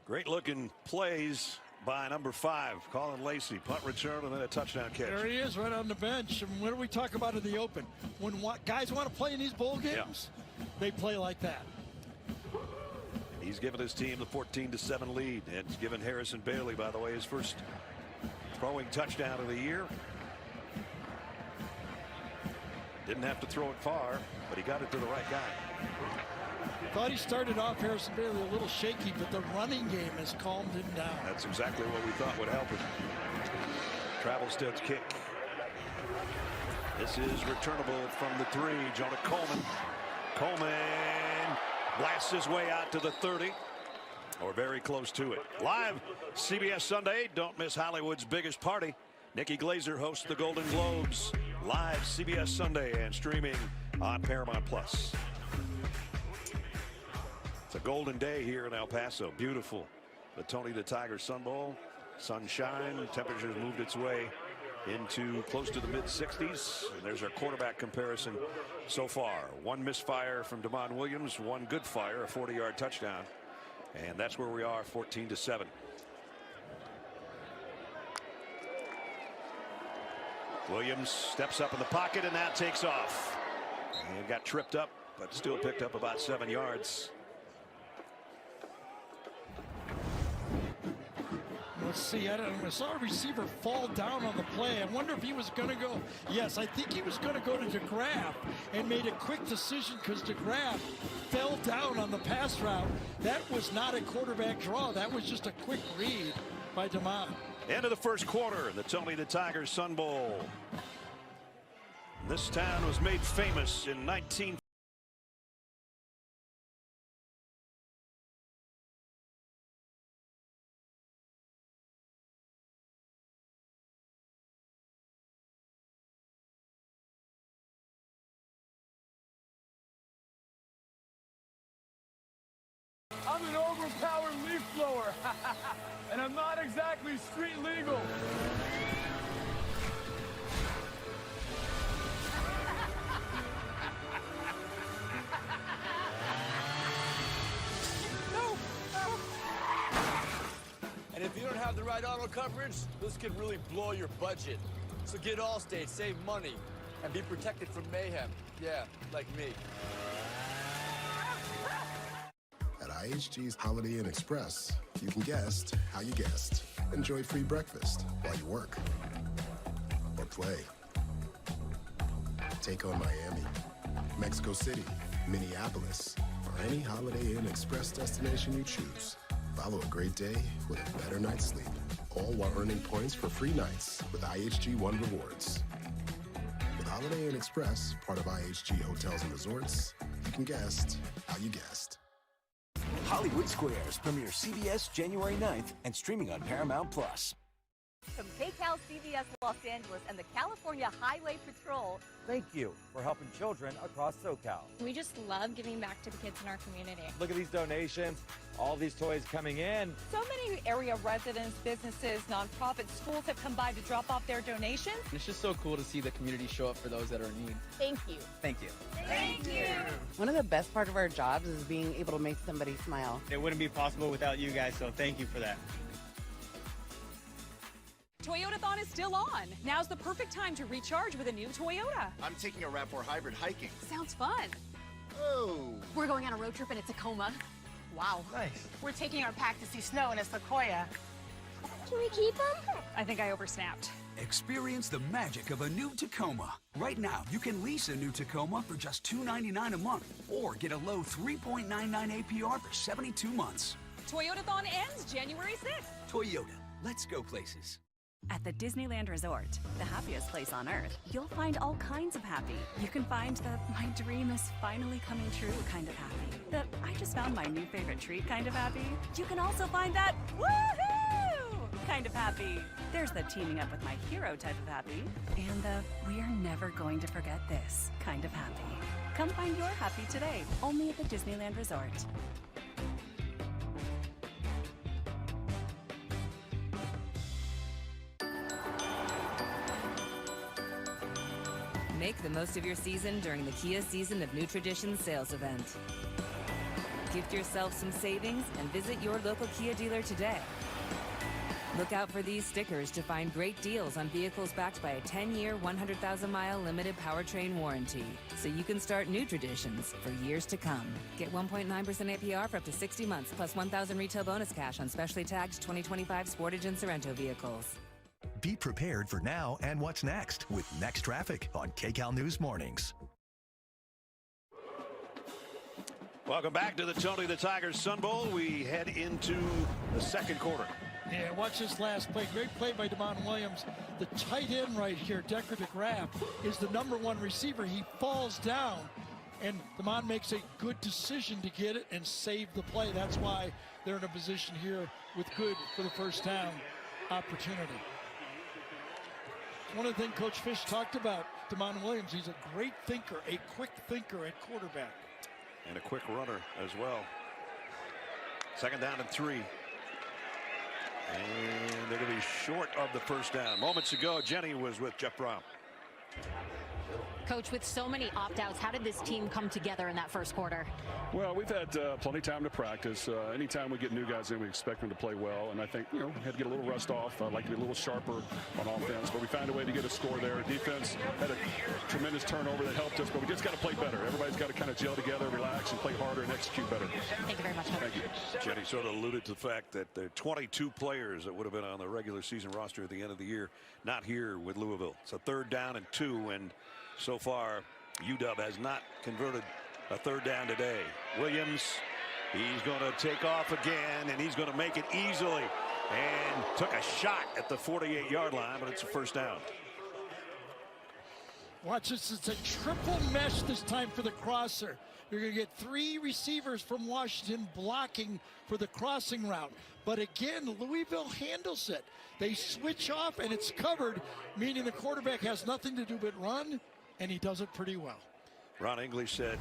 Great looking plays by number 5, Colin Lacey. Punt return and then a touchdown catch. There he is right on the bench. And what do we talk about in the open? When guys want to play in these bowl games, they play like that. He's given his team the 14-7 lead. And it's given Harrison Bailey, by the way, his first throwing touchdown of the year. Didn't have to throw it far, but he got it to the right guy. Thought he started off, Harrison Bailey, a little shaky, but the running game has calmed him down. That's exactly what we thought would help him. Travelstead's kick. This is returnable from the 3. Jonah Coleman. Coleman blasts his way out to the 30, or very close to it. Live CBS Sunday. Don't miss Hollywood's biggest party. Nikki Glazer hosts the Golden Globes. Live CBS Sunday and streaming on Paramount Plus. It's a golden day here in El Paso. Beautiful. The Tony the Tiger Sun Bowl. Sunshine. Temperatures moved its way into close to the mid-60s. And there's our quarterback comparison so far. 1 misfire from Damon Williams, 1 good fire, a 40-yard touchdown. And that's where we are, 14-7. Williams steps up in the pocket and that takes off. And got tripped up, but still picked up about 7 yards. Let's see. I saw a receiver fall down on the play. I wonder if he was going to go. Yes, I think he was going to go to DeGraff and made a quick decision because DeGraff fell down on the pass route. That was not a quarterback draw. That was just a quick read by Damon. End of the first quarter, the Tony the Tiger Sun Bowl. This town was made famous in 19. I'm an overpowered leaf blower, and I'm not exactly street legal. And if you don't have the right auto coverage, this could really blow your budget. So get Allstate, save money, and be protected from mayhem. Yeah, like me. At IHG's Holiday Inn Express, you can guest how you guest. Enjoy free breakfast while you work or play. Take on Miami, Mexico City, Minneapolis, or any Holiday Inn Express destination you choose. Follow a great day with a better night's sleep, all while earning points for free nights with IHG One Rewards. With Holiday Inn Express, part of IHG Hotels and Resorts, you can guest how you guest. Hollywood Squares premieres CBS January 9th and streaming on Paramount Plus. From KCAL CBS Los Angeles and the California Highway Patrol. Thank you for helping children across SoCal. We just love giving back to the kids in our community. Look at these donations, all these toys coming in. So many area residents, businesses, nonprofits, schools have come by to drop off their donations. It's just so cool to see the community show up for those that are in need. Thank you. Thank you. Thank you. One of the best part of our jobs is being able to make somebody smile. It wouldn't be possible without you guys, so thank you for that. Toyotathon is still on. Now's the perfect time to recharge with a new Toyota. I'm taking a RAV4 hybrid hiking. Sounds fun. Oh. We're going on a road trip in a Tacoma. Wow. Nice. We're taking our pack to see snow in a Sequoia. Can we keep them? I think I oversnapped. Experience the magic of a new Tacoma. Right now, you can lease a new Tacoma for just $299 a month or get a low 3.99 APR for 72 months. Toyotathon ends January 6th. Toyota. Let's go places. At the Disneyland Resort, the happiest place on earth, you'll find all kinds of happy. You can find the my dream is finally coming true kind of happy. The I just found my new favorite treat kind of happy. You can also find that woohoo kind of happy. There's the teaming up with my hero type of happy. And the we are never going to forget this kind of happy. Come find your happy today, only at the Disneyland Resort. Make the most of your season during the Kia Season of New Traditions sales event. Gift yourself some savings and visit your local Kia dealer today. Look out for these stickers to find great deals on vehicles backed by a 10-year, 100,000-mile limited powertrain warranty, so you can start new traditions for years to come. Get 1.9% APR for up to 60 months, plus $1,000 retail bonus cash on specially tagged 2025 Sportage and Sorrento vehicles. Be prepared for now and what's next with Next Traffic on KCAL News Mornings. Welcome back to the Tony the Tigers Sun Bowl. We head into the second quarter. Yeah, watch this last play. Great play by Damon Williams. The tight end right here, Decker DeGraff, is the #1 receiver. He falls down, and Damon makes a good decision to get it and save the play. That's why they're in a position here with good for the first down opportunity. One of the things Coach Fish talked about, Damon Williams, he's a great thinker, a quick thinker at quarterback. And a quick runner as well. Second down and 3. And they're going to be short of the first down. Moments ago, Jenny was with Jeff Brown. Coach, with so many opt-outs, how did this team come together in that first quarter? Well, we've had plenty of time to practice. Anytime we get new guys in, we expect them to play well. And I think, we had to get a little rust off. I'd like to be a little sharper on offense. But we found a way to get a score there. Defense had a tremendous turnover that helped us. But we just got to play better. Everybody's got to kind of gel together, relax, and play harder and execute better. Thank you very much. Thank you. Jenny sort of alluded to the fact that there are 22 players that would have been on the regular season roster at the end of the year not here with Louisville. It's a third down and 2. And so far, UW has not converted a third down today. Williams, he's going to take off again, and he's going to make it easily. And took a shot at the 48-yard line, but it's a first down. Watch this. It's a triple mesh this time for the crosser. You're going to get 3 receivers from Washington blocking for the crossing route. But again, Louisville handles it. They switch off, and it's covered, meaning the quarterback has nothing to do but run, and he does it pretty well. Ron English said,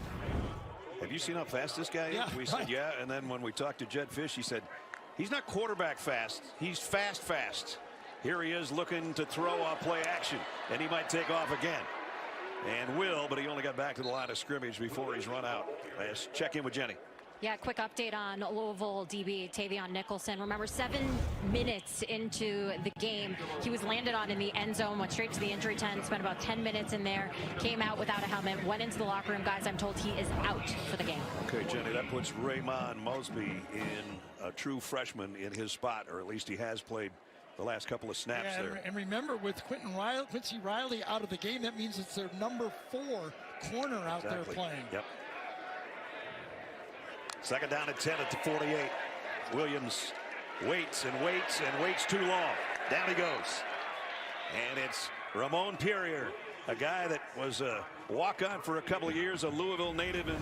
have you seen how fast this guy is? Yeah, we said, yeah. And then when we talked to Jed Fish, he said, he's not quarterback fast. He's fast. Here he is looking to throw off play action, and he might take off again. And will, but he only got back to the line of scrimmage before he's run out. Let's check in with Jenny. Yeah, quick update on Louisville DB Tavion Nicholson. Remember, 7 minutes into the game, he was landed on in the end zone, went straight to the injury tent, spent about 10 minutes in there, came out without a helmet, went into the locker room. Guys, I'm told he is out for the game. Okay, Jenny, that puts Raymond Mosby in a true freshman in his spot, or at least he has played the last couple of snaps there. And remember, with Quincy Riley out of the game, that means it's their #4 corner out there playing. Yep. Second down and 10 at the 48. Williams waits and waits and waits too long. Down he goes. And it's Ramon Perrier, a guy that was a walk-on for a couple of years, a Louisville native, and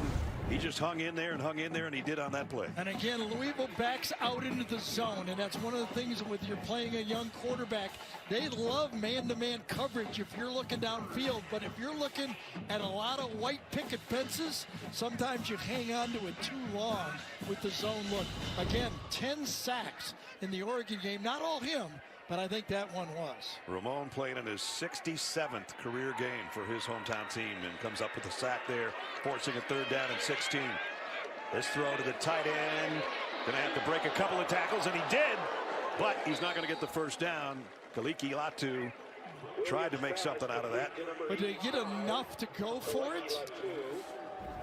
he just hung in there, and he did on that play. And again, Louisville backs out into the zone, and that's one of the things with you're playing a young quarterback. They love man-to-man coverage if you're looking downfield, but if you're looking at a lot of white picket fences, sometimes you hang on to it too long with the zone look. Again, 10 sacks in the Oregon game. Not all him, but I think that one was. Ramon played in his 67th career game for his hometown team and comes up with a sack there, forcing a third down and 16. This throw to the tight end. Going to have to break a couple of tackles, and he did, but he's not going to get the first down. Kaliki Latu tried to make something out of that. But did he get enough to go for it?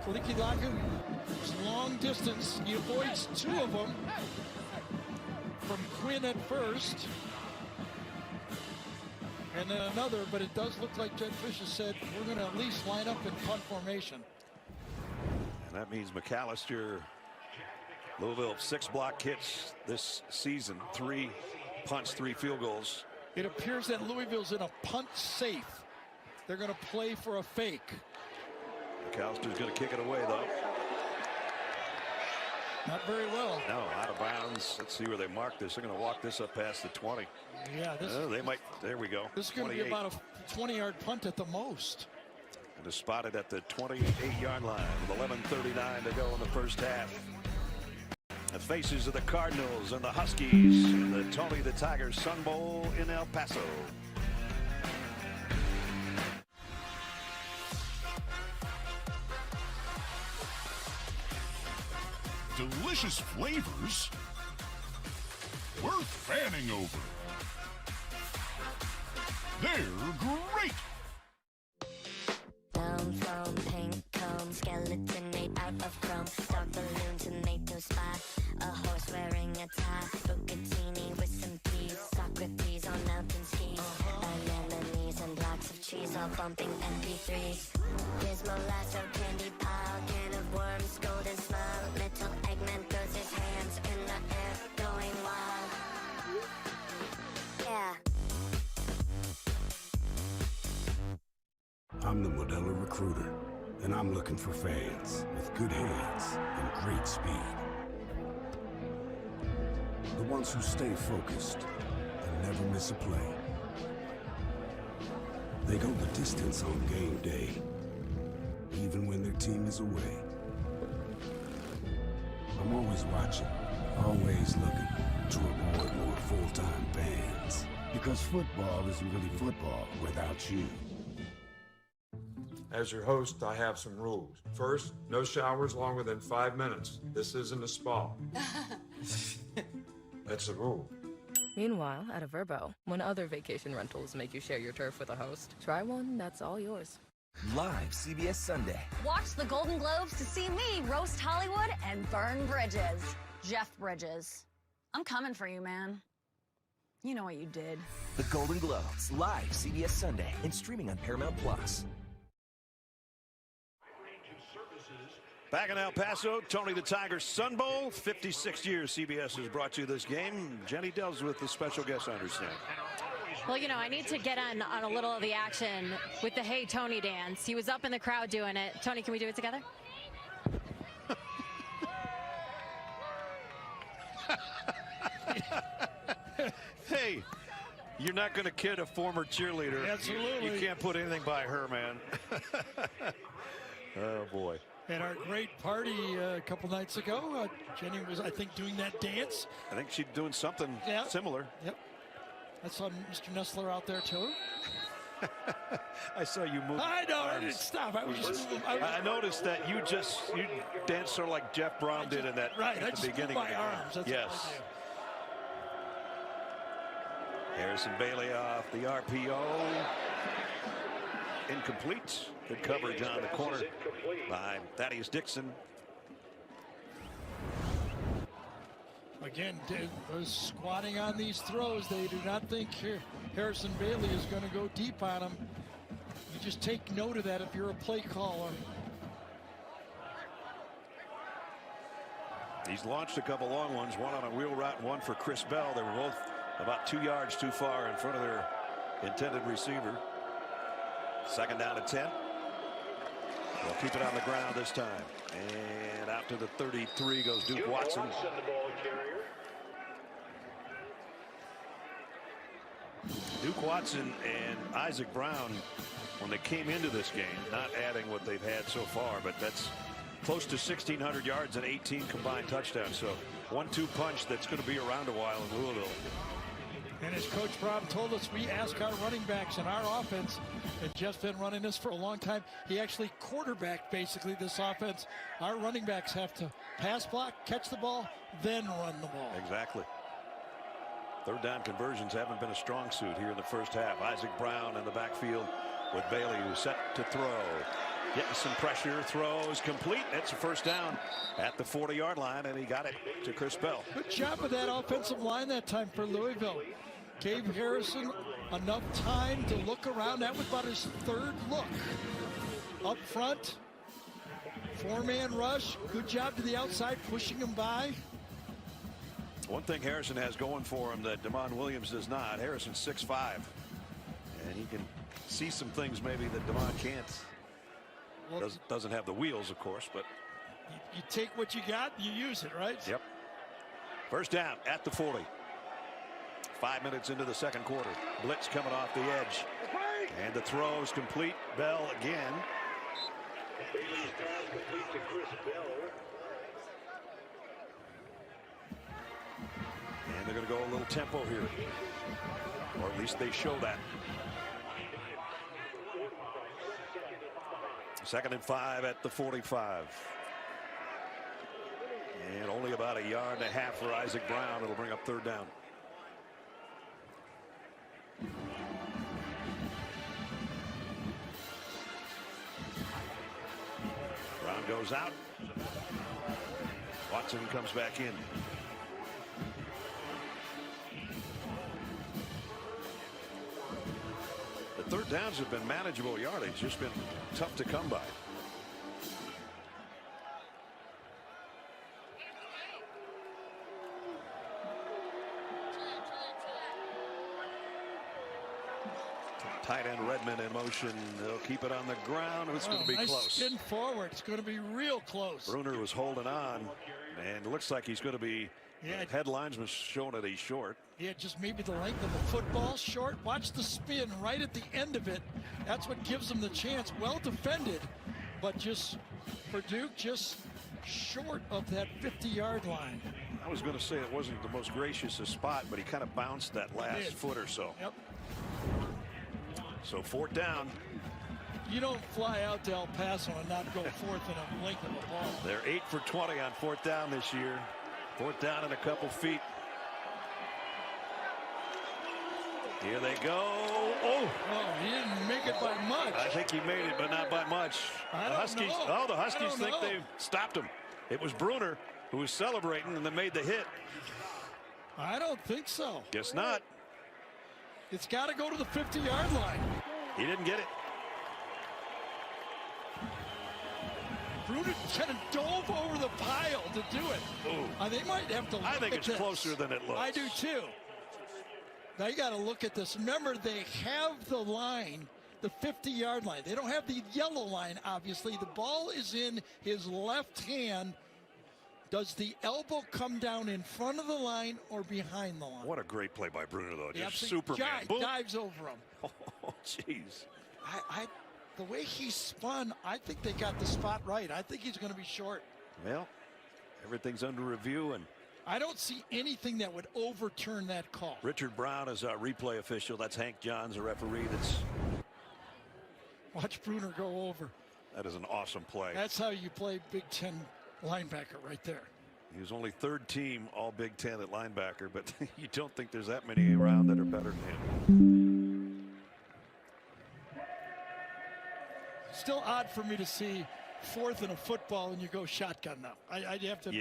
Kaliki Latu is long distance. He avoids 2 of them from Quinn at first. And then another, but it does look like Jed Fish has said, we're going to at least line up in punt formation. And that means McAllister, Louisville, 6 block hits this season, 3 punts, 3 field goals. It appears that Louisville's in a punt safe. They're going to play for a fake. McAllister's going to kick it away, though. Not very well. No, out of bounds. Let's see where they mark this. They're going to walk this up past the 20. Yeah, they might. There we go. This is going to be about a 20-yard punt at the most. And is spotted at the 28-yard line with 11:39 to go in the first half. The faces of the Cardinals and the Huskies in the Tony the Tiger Sun Bowl in El Paso. Delicious flavors worth fanning over. They're great. Down from pink cone, skeleton made out of chrome, dark balloon tomato spy, a horse wearing a tie, bucatini with some peas, Socrates on mountain skis, anemones and blocks of cheese all bumping MP3s. Gizmo lasso candy pile, can of worms, golden smile, little Eggman throws his hands in the air, going wild. Yeah. I'm the Modelo Recruiter, and I'm looking for fans with good hands and great speed. The ones who stay focused and never miss a play. They go the distance on game day, even when their team is away. I'm always watching, always looking to reward more full-time fans. Because football isn't really football without you. As your host, I have some rules. First, no showers longer than 5 minutes. This isn't a spa. That's a rule. Meanwhile, at a Verbo, when other vacation rentals make you share your turf with a host, try one that's all yours. Live CBS Sunday. Watch the Golden Globes to see me roast Hollywood and burn bridges. Jeff Bridges. I'm coming for you, man. You know what you did. The Golden Globes, live CBS Sunday and streaming on Paramount Plus. Back in El Paso, Tony the Tiger Sun Bowl. 56 years CBS has brought you this game. Jenny Dells with the special guest, I understand. Well, you know, I need to get on a little of the action with the Hey Tony dance. He was up in the crowd doing it. Tony, can we do it together? Hey, you're not going to kid a former cheerleader. Absolutely. You can't put anything by her, man. Oh, boy. At our great party a couple nights ago, Jenny was, I think, doing that dance. I think she's doing something similar. Yep. I saw Mr. Nestler out there, too. I saw you move. I know, I didn't stop. I was just moving. I noticed that you danced sort of like Jeff Brown did in that at the beginning. My arms. That's yes. what I do. Harrison Bailey off the RPO. Incomplete. Good coverage on the corner by Thaddeus Dixon. Again, squatting on these throws. They do not think Harrison Bailey is going to go deep on him. You just take note of that if you're a play caller. He's launched a couple long ones, one on a wheel route and one for Chris Bell. They were both about 2 yards too far in front of their intended receiver. Second down at 10. They'll keep it on the ground this time. And out to the 33 goes Duke Watson. Duke Watson and Isaac Brown, when they came into this game, not adding what they've had so far, but that's close to 1,600 yards and 18 combined touchdowns. So 1-2 punch that's going to be around a while in Louisville. And as Coach Brown told us, we ask our running backs in our offense, and Jeff's been running this for a long time. He actually quarterbacked basically this offense. Our running backs have to pass block, catch the ball, then run the ball. Exactly. Third down conversions haven't been a strong suit here in the first half. Isaac Brown in the backfield with Bailey, who's set to throw. Getting some pressure, throws complete. It's a first down at the 40-yard line, and he got it to Chris Bell. Good job of that offensive line that time for Louisville. Gave Harrison enough time to look around. That was about his third look. Up front, four-man rush. Good job to the outside, pushing him by. One thing Harrison has going for him that Damon Williams does not. Harrison's 6'5", and he can see some things maybe that Damon can't. Well, doesn't have the wheels, of course, but you take what you got, you use it, right? Yep. First down at the 40. 5 minutes into the second quarter. Blitz coming off the edge. And the throw is complete. Bell again. And they're going to go a little tempo here. Or at least they show that. 2nd and 5 at the 45. And only about 1.5 yards for Isaac Brown. It'll bring up 3rd down. Brown goes out. Watson comes back in. The 3rd downs have been manageable yardage, just been tough to come by. Tight end Redmond in motion. They'll keep it on the ground. It's going to be nice close. Spin forward. It's going to be real close. Bruner was holding on, and it looks like he's going to be. Head linesman showing that he's short. Yeah, just maybe the length of the football short. Watch the spin right at the end of it. That's what gives them the chance. Well defended, but just for Duke, just short of that 50-yard line. I was going to say it wasn't the most gracious of spot, but he kind of bounced that last foot or so. Yep. So 4th down. You don't fly out to El Paso and not go 4th in a length of a ball. They're 8 for 20 on 4th down this year. 4th down and a couple feet. Here they go. Oh, he didn't make it by much. I think he made it, but not by much. The Huskies. Oh, the Huskies think they've stopped him. It was Bruner who was celebrating and then made the hit. I don't think so. Guess not. It's got to go to the 50-yard line. He didn't get it. Bruner kind of dove over the pile to do it. They might have to look I think at it's this. closer than it looks. I do too. Now you got to look at this. Remember, they have the line, the 50-yard line. They don't have the yellow line, obviously. The ball is in his left hand. Does the elbow come down in front of the line or behind the line? What a great play by Bruner, though. Just Superman. Boom. Dives over him. Oh, jeez. The way he spun, I think they got the spot right. I think he's going to be short. Well, everything's under review, and I don't see anything that would overturn that call. Richard Brown is our replay official. That's Hank Johns, a referee. Watch Bruner go over. That is an awesome play. That's how you play Big Ten linebacker right there. He was only 3rd team all Big Ten at linebacker, but you don't think there's that many around that are better than him. Still odd for me to see 4th in a football and you go shotgun now. I'd have to